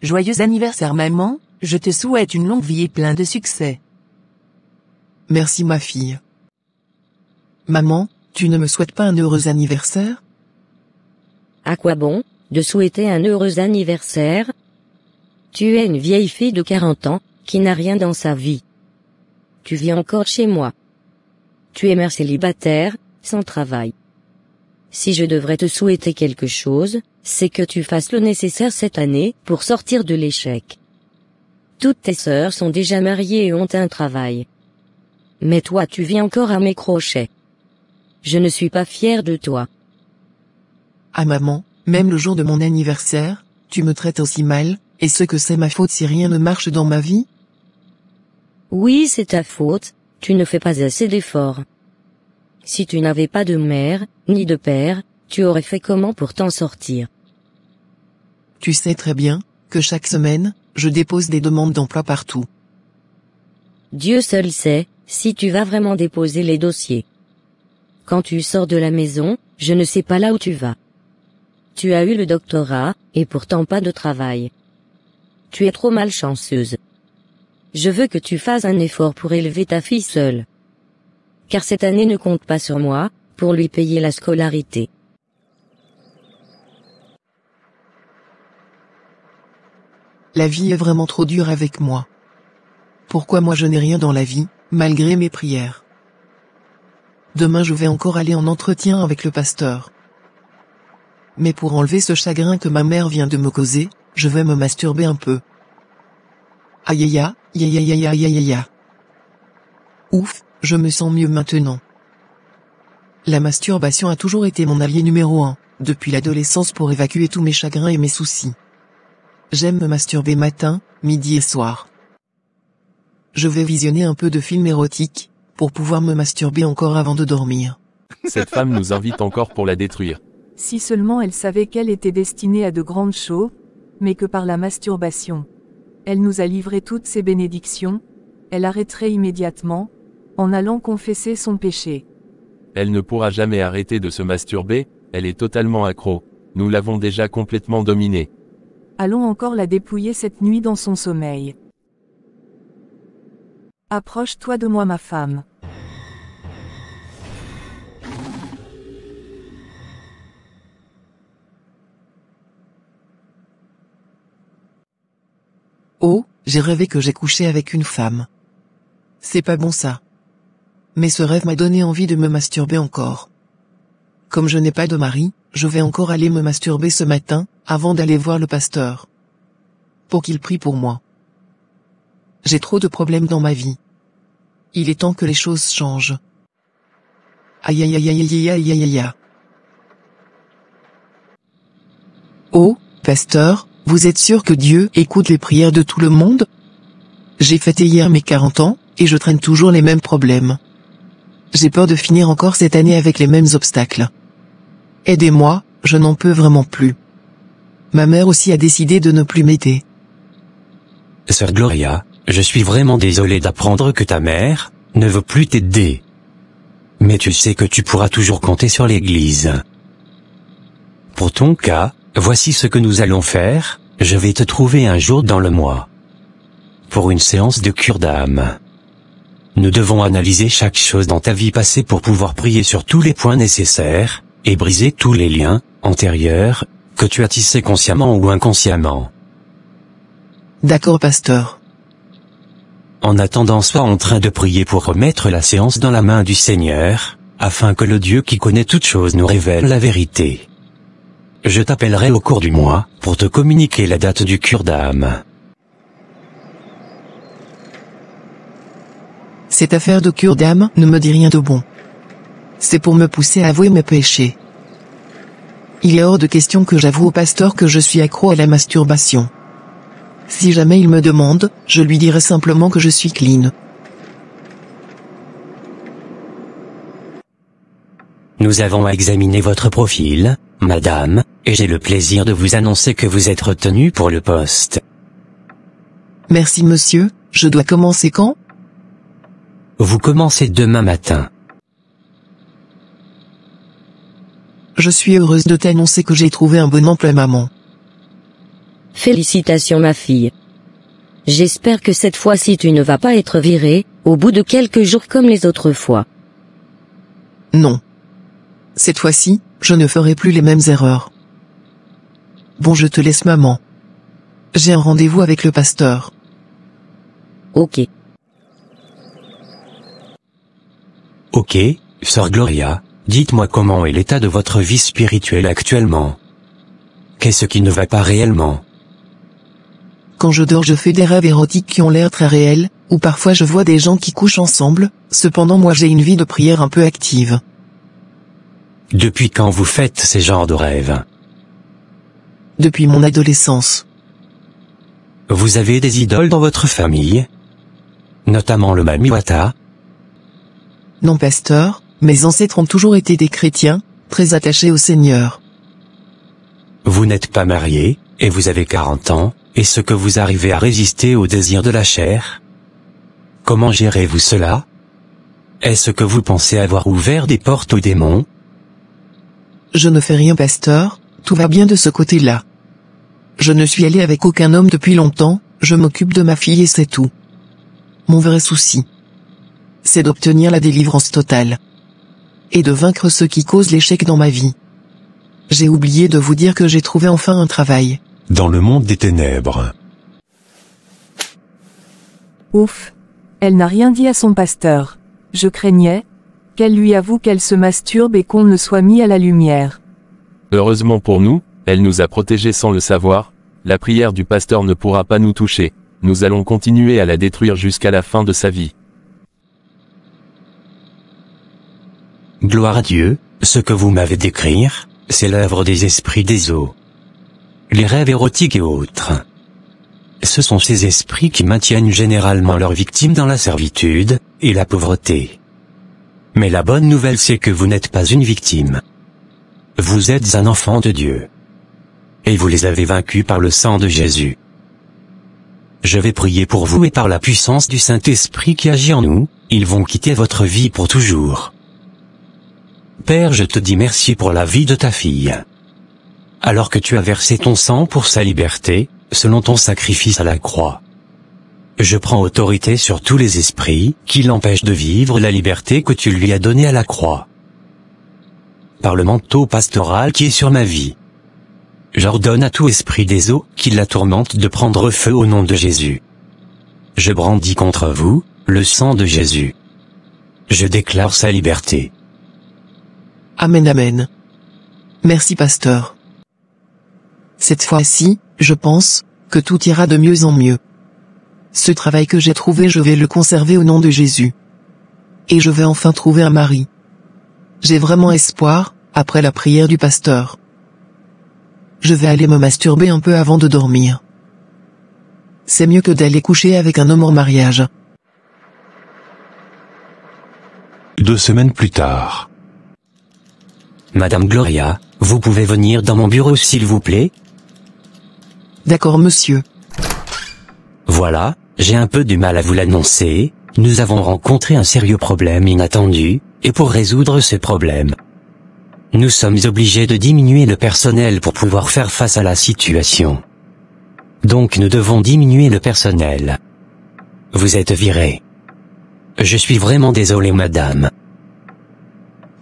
Joyeux anniversaire maman, je te souhaite une longue vie et plein de succès. Merci ma fille. Maman, tu ne me souhaites pas un heureux anniversaire? À quoi bon, de souhaiter un heureux anniversaire? Tu es une vieille fille de 40 ans, qui n'a rien dans sa vie. Tu vis encore chez moi. Tu es mère célibataire, sans travail. Si je devrais te souhaiter quelque chose, c'est que tu fasses le nécessaire cette année pour sortir de l'échec. Toutes tes sœurs sont déjà mariées et ont un travail. Mais toi tu vis encore à mes crochets. Je ne suis pas fière de toi. Ah maman, même le jour de mon anniversaire, tu me traites aussi mal, est-ce que c'est ma faute si rien ne marche dans ma vie? Oui, c'est ta faute, tu ne fais pas assez d'efforts. Si tu n'avais pas de mère, ni de père, tu aurais fait comment pour t'en sortir? Tu sais très bien, que chaque semaine, je dépose des demandes d'emploi partout. Dieu seul sait, si tu vas vraiment déposer les dossiers. Quand tu sors de la maison, je ne sais pas là où tu vas. Tu as eu le doctorat, et pourtant pas de travail. Tu es trop malchanceuse. Je veux que tu fasses un effort pour élever ta fille seule. Car cette année ne compte pas sur moi, pour lui payer la scolarité. La vie est vraiment trop dure avec moi. Pourquoi moi je n'ai rien dans la vie, malgré mes prières? Demain je vais encore aller en entretien avec le pasteur. Mais pour enlever ce chagrin que ma mère vient de me causer, je vais me masturber un peu. Aïe aïe aïe, aïe aïe aïe aïe aïe aïe. Ouf, je me sens mieux maintenant. La masturbation a toujours été mon allié numéro 1, depuis l'adolescence pour évacuer tous mes chagrins et mes soucis. J'aime me masturber matin, midi et soir. Je vais visionner un peu de films érotiques, pour pouvoir me masturber encore avant de dormir. Cette femme nous invite encore pour la détruire. Si seulement elle savait qu'elle était destinée à de grandes choses, mais que par la masturbation, elle nous a livré toutes ses bénédictions, elle arrêterait immédiatement, en allant confesser son péché. Elle ne pourra jamais arrêter de se masturber, elle est totalement accro. Nous l'avons déjà complètement dominée. Allons encore la dépouiller cette nuit dans son sommeil. Approche-toi de moi ma femme. Oh, j'ai rêvé que j'ai couché avec une femme. C'est pas bon ça. Mais ce rêve m'a donné envie de me masturber encore. Comme je n'ai pas de mari, je vais encore aller me masturber ce matin, avant d'aller voir le pasteur. Pour qu'il prie pour moi. J'ai trop de problèmes dans ma vie. Il est temps que les choses changent. Aïe aïe aïe aïe aïe aïe aïe aïe. Oh, pasteur, vous êtes sûr que Dieu écoute les prières de tout le monde? J'ai fêté hier mes 40 ans, et je traîne toujours les mêmes problèmes. J'ai peur de finir encore cette année avec les mêmes obstacles. Aidez-moi, je n'en peux vraiment plus. Ma mère aussi a décidé de ne plus m'aider. Sœur Gloria, je suis vraiment désolé d'apprendre que ta mère ne veut plus t'aider. Mais tu sais que tu pourras toujours compter sur l'Église. Pour ton cas, voici ce que nous allons faire, je vais te trouver un jour dans le mois. Pour une séance de cure d'âme. Nous devons analyser chaque chose dans ta vie passée pour pouvoir prier sur tous les points nécessaires, et briser tous les liens antérieurs que tu as tissés consciemment ou inconsciemment. D'accord pasteur. En attendant, sois en train de prier pour remettre la séance dans la main du Seigneur, afin que le Dieu qui connaît toutes choses nous révèle la vérité. Je t'appellerai au cours du mois, pour te communiquer la date du cure d'âme. Cette affaire de cure d'âme ne me dit rien de bon. C'est pour me pousser à avouer mes péchés. Il est hors de question que j'avoue au pasteur que je suis accro à la masturbation. Si jamais il me demande, je lui dirai simplement que je suis clean. Nous avons examiné votre profil, madame, et j'ai le plaisir de vous annoncer que vous êtes retenue pour le poste. Merci monsieur, je dois commencer quand? Vous commencez demain matin. Je suis heureuse de t'annoncer que j'ai trouvé un bon emploi maman. Félicitations ma fille. J'espère que cette fois-ci tu ne vas pas être virée, au bout de quelques jours comme les autres fois. Non. Cette fois-ci, je ne ferai plus les mêmes erreurs. Bon, je te laisse, maman. J'ai un rendez-vous avec le pasteur. Ok. Ok, sœur Gloria, dites-moi comment est l'état de votre vie spirituelle actuellement. Qu'est-ce qui ne va pas réellement? Quand je dors, je fais des rêves érotiques qui ont l'air très réels, ou parfois je vois des gens qui couchent ensemble, cependant moi j'ai une vie de prière un peu active. Depuis quand vous faites ces genres de rêves? Depuis mon adolescence. Vous avez des idoles dans votre famille? Notamment le Mamiwata? Non, pasteur, mes ancêtres ont toujours été des chrétiens, très attachés au Seigneur. Vous n'êtes pas marié, et vous avez 40 ans, est-ce que vous arrivez à résister au désir de la chair? Comment gérez-vous cela? Est-ce que vous pensez avoir ouvert des portes aux démons? Je ne fais rien, pasteur, tout va bien de ce côté-là. Je ne suis allé avec aucun homme depuis longtemps, je m'occupe de ma fille et c'est tout. Mon vrai souci, c'est d'obtenir la délivrance totale. Et de vaincre ce qui cause l'échec dans ma vie. J'ai oublié de vous dire que j'ai trouvé enfin un travail. Dans le monde des ténèbres. Ouf. Elle n'a rien dit à son pasteur. Je craignais qu'elle lui avoue qu'elle se masturbe et qu'on ne soit mis à la lumière. Heureusement pour nous, elle nous a protégés sans le savoir. La prière du pasteur ne pourra pas nous toucher. Nous allons continuer à la détruire jusqu'à la fin de sa vie. Gloire à Dieu, ce que vous m'avez décrire, c'est l'œuvre des esprits des eaux. Les rêves érotiques et autres. Ce sont ces esprits qui maintiennent généralement leurs victimes dans la servitude et la pauvreté. Mais la bonne nouvelle c'est que vous n'êtes pas une victime. Vous êtes un enfant de Dieu. Et vous les avez vaincus par le sang de Jésus. Je vais prier pour vous et par la puissance du Saint-Esprit qui agit en nous, ils vont quitter votre vie pour toujours. Père, je te dis merci pour la vie de ta fille. Alors que tu as versé ton sang pour sa liberté, selon ton sacrifice à la croix. Je prends autorité sur tous les esprits qui l'empêchent de vivre la liberté que tu lui as donnée à la croix. Par le manteau pastoral qui est sur ma vie. J'ordonne à tout esprit des eaux qui la tourmente de prendre feu au nom de Jésus. Je brandis contre vous le sang de Jésus. Je déclare sa liberté. Amen, amen. Merci, pasteur. Cette fois-ci, je pense que tout ira de mieux en mieux. Ce travail que j'ai trouvé, je vais le conserver au nom de Jésus. Et je vais enfin trouver un mari. J'ai vraiment espoir, après la prière du pasteur. Je vais aller me masturber un peu avant de dormir. C'est mieux que d'aller coucher avec un homme en mariage. 2 semaines plus tard. Madame Gloria, vous pouvez venir dans mon bureau s'il vous plaît? D'accord, monsieur. Voilà, j'ai un peu du mal à vous l'annoncer, nous avons rencontré un sérieux problème inattendu, et pour résoudre ce problème, nous sommes obligés de diminuer le personnel pour pouvoir faire face à la situation. Donc nous devons diminuer le personnel. Vous êtes viré. Je suis vraiment désolé, madame.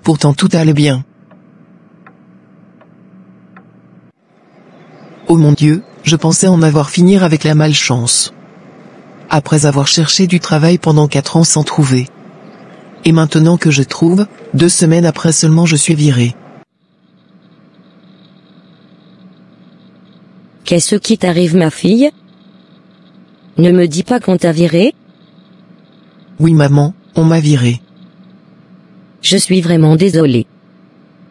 Pourtant tout allait bien. Oh mon Dieu, je pensais en avoir fini avec la malchance. Après avoir cherché du travail pendant 4 ans sans trouver. Et maintenant que je trouve, 2 semaines après seulement je suis viré. Qu'est-ce qui t'arrive ma fille? Ne me dis pas qu'on t'a viré? Oui maman, on m'a viré. Je suis vraiment désolée.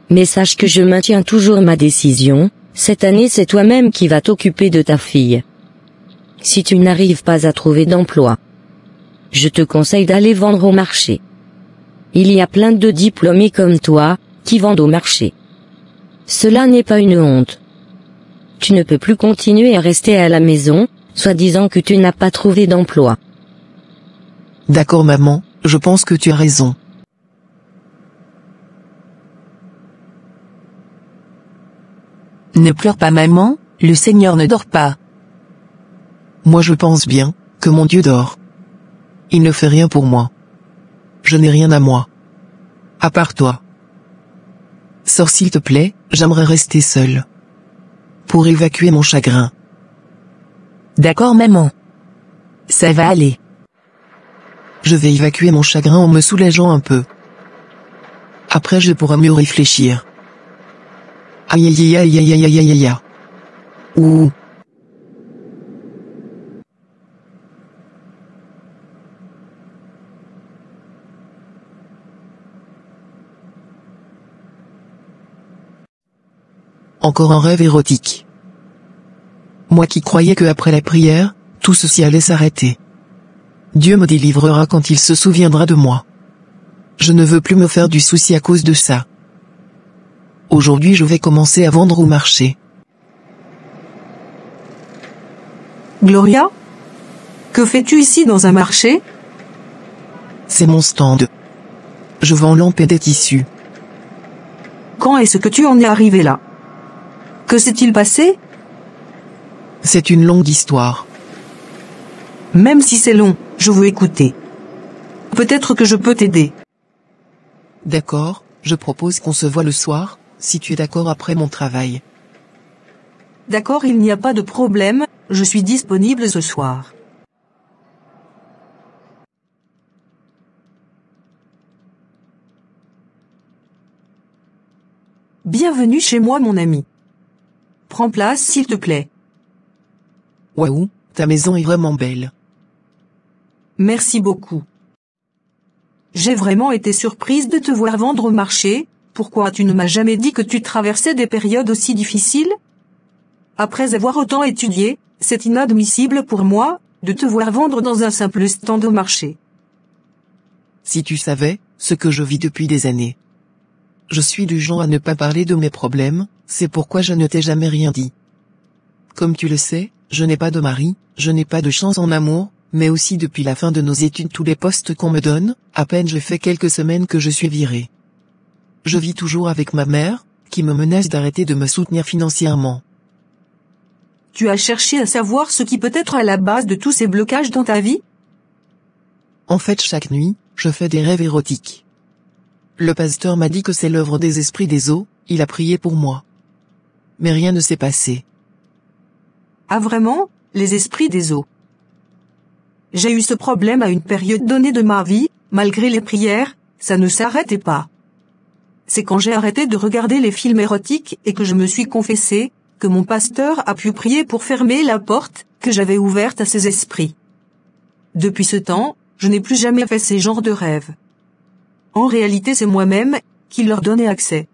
Mais sache que je maintiens toujours ma décision, cette année c'est toi-même qui vas t'occuper de ta fille. Si tu n'arrives pas à trouver d'emploi, je te conseille d'aller vendre au marché. Il y a plein de diplômés comme toi, qui vendent au marché. Cela n'est pas une honte. Tu ne peux plus continuer à rester à la maison, soi-disant que tu n'as pas trouvé d'emploi. D'accord maman, je pense que tu as raison. Ne pleure pas maman, le Seigneur ne dort pas. Moi je pense bien, que mon Dieu dort. Il ne fait rien pour moi. Je n'ai rien à moi. À part toi. Sors s'il te plaît, j'aimerais rester seule. Pour évacuer mon chagrin. D'accord maman. Ça va aller. Je vais évacuer mon chagrin en me soulageant un peu. Après je pourrai mieux réfléchir. Aïe aïe aïe aïe aïe aïe aïe aïe. Ouh. Encore un rêve érotique. Moi qui croyais que après la prière, tout ceci allait s'arrêter. Dieu me délivrera quand il se souviendra de moi. Je ne veux plus me faire du souci à cause de ça. Aujourd'hui je vais commencer à vendre au marché. Gloria? Que fais-tu ici dans un marché? C'est mon stand. Je vends lampes et des tissus. Quand est-ce que tu en es arrivé là? Que s'est-il passé? C'est une longue histoire. Même si c'est long, je veux écouter. Peut-être que je peux t'aider. D'accord, je propose qu'on se voit le soir, si tu es d'accord après mon travail. D'accord, il n'y a pas de problème, je suis disponible ce soir. Bienvenue chez moi mon ami. Prends place s'il te plaît. Waouh, ta maison est vraiment belle. Merci beaucoup. J'ai vraiment été surprise de te voir vendre au marché. Pourquoi tu ne m'as jamais dit que tu traversais des périodes aussi difficiles? Après avoir autant étudié, c'est inadmissible pour moi, de te voir vendre dans un simple stand au marché. Si tu savais, ce que je vis depuis des années. Je suis du genre à ne pas parler de mes problèmes, c'est pourquoi je ne t'ai jamais rien dit. Comme tu le sais, je n'ai pas de mari, je n'ai pas de chance en amour, mais aussi depuis la fin de nos études tous les postes qu'on me donne, à peine je fais quelques semaines que je suis virée. Je vis toujours avec ma mère, qui me menace d'arrêter de me soutenir financièrement. Tu as cherché à savoir ce qui peut être à la base de tous ces blocages dans ta vie? En fait chaque nuit, je fais des rêves érotiques. Le pasteur m'a dit que c'est l'œuvre des esprits des eaux, il a prié pour moi. Mais rien ne s'est passé. Ah vraiment, les esprits des eaux. J'ai eu ce problème à une période donnée de ma vie, malgré les prières, ça ne s'arrêtait pas. C'est quand j'ai arrêté de regarder les films érotiques et que je me suis confessé, que mon pasteur a pu prier pour fermer la porte, que j'avais ouverte à ces esprits. Depuis ce temps, je n'ai plus jamais fait ces genres de rêves. En réalité c'est moi-même, qui leur donnais accès.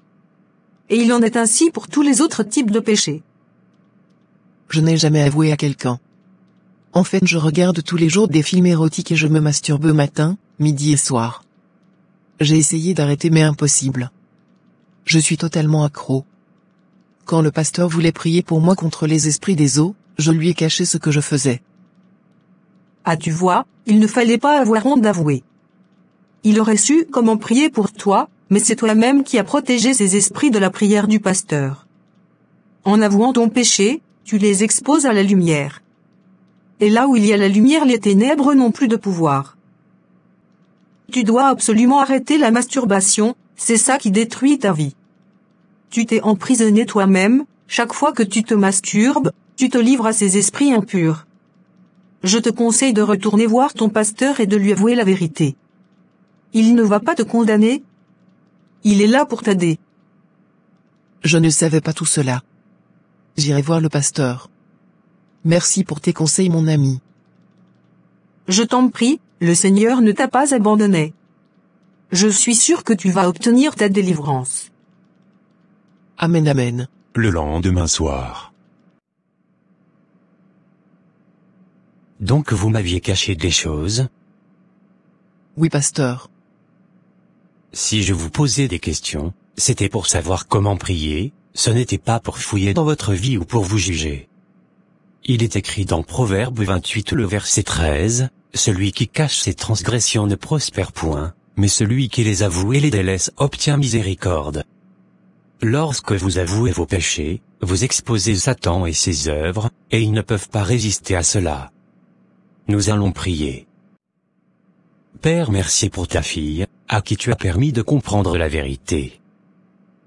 Et il en est ainsi pour tous les autres types de péchés. Je n'ai jamais avoué à quelqu'un. En fait je regarde tous les jours des films érotiques et je me masturbe matin, midi et soir. J'ai essayé d'arrêter mais impossible. Je suis totalement accro. Quand le pasteur voulait prier pour moi contre les esprits des eaux, je lui ai caché ce que je faisais. Ah tu vois, il ne fallait pas avoir honte d'avouer. Il aurait su comment prier pour toi, mais c'est toi-même qui as protégé ces esprits de la prière du pasteur. En avouant ton péché, tu les exposes à la lumière. Et là où il y a la lumière, les ténèbres n'ont plus de pouvoir. Tu dois absolument arrêter la masturbation, c'est ça qui détruit ta vie. Tu t'es emprisonné toi-même, chaque fois que tu te masturbes, tu te livres à ces esprits impurs. Je te conseille de retourner voir ton pasteur et de lui avouer la vérité. Il ne va pas te condamner. Il est là pour t'aider. Je ne savais pas tout cela. J'irai voir le pasteur. Merci pour tes conseils mon ami. Je t'en prie, le Seigneur ne t'a pas abandonné. Je suis sûr que tu vas obtenir ta délivrance. Amen amen. Le lendemain soir. Donc vous m'aviez caché des choses? Oui pasteur. Si je vous posais des questions, c'était pour savoir comment prier, ce n'était pas pour fouiller dans votre vie ou pour vous juger. Il est écrit dans Proverbe 28 le verset 13, « Celui qui cache ses transgressions ne prospère point, mais celui qui les avoue et les délaisse obtient miséricorde. » Lorsque vous avouez vos péchés, vous exposez Satan et ses œuvres, et ils ne peuvent pas résister à cela. nous allons prier. Père, merci pour ta fille, à qui tu as permis de comprendre la vérité.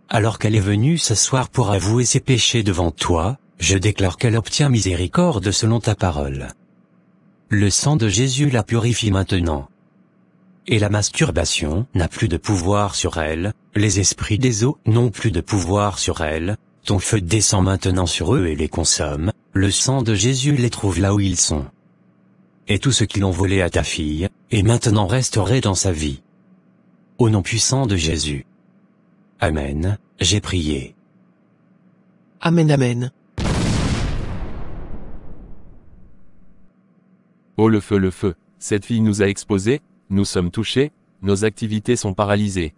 Alors qu'elle est venue s'asseoir pour avouer ses péchés devant toi, je déclare qu'elle obtient miséricorde selon ta parole. Le sang de Jésus la purifie maintenant. Et la masturbation n'a plus de pouvoir sur elle, les esprits des eaux n'ont plus de pouvoir sur elle, ton feu descend maintenant sur eux et les consomme, le sang de Jésus les trouve là où ils sont. Et tout ce qu'ils ont volé à ta fille, est maintenant restauré dans sa vie. Au nom puissant de Jésus. Amen, j'ai prié. Amen, amen. Oh le feu, cette fille nous a exposés, nous sommes touchés, nos activités sont paralysées.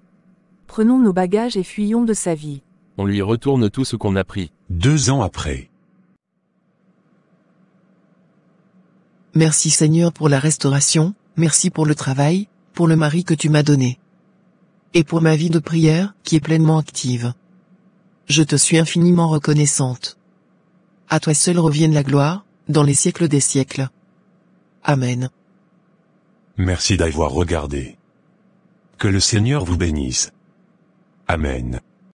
Prenons nos bagages et fuyons de sa vie. On lui retourne tout ce qu'on a pris. 2 ans après. Merci Seigneur pour la restauration, merci pour le travail, pour le mari que tu m'as donné. Et pour ma vie de prière, qui est pleinement active. Je te suis infiniment reconnaissante. À toi seul revienne la gloire, dans les siècles des siècles. Amen. Merci d'avoir regardé. Que le Seigneur vous bénisse. Amen.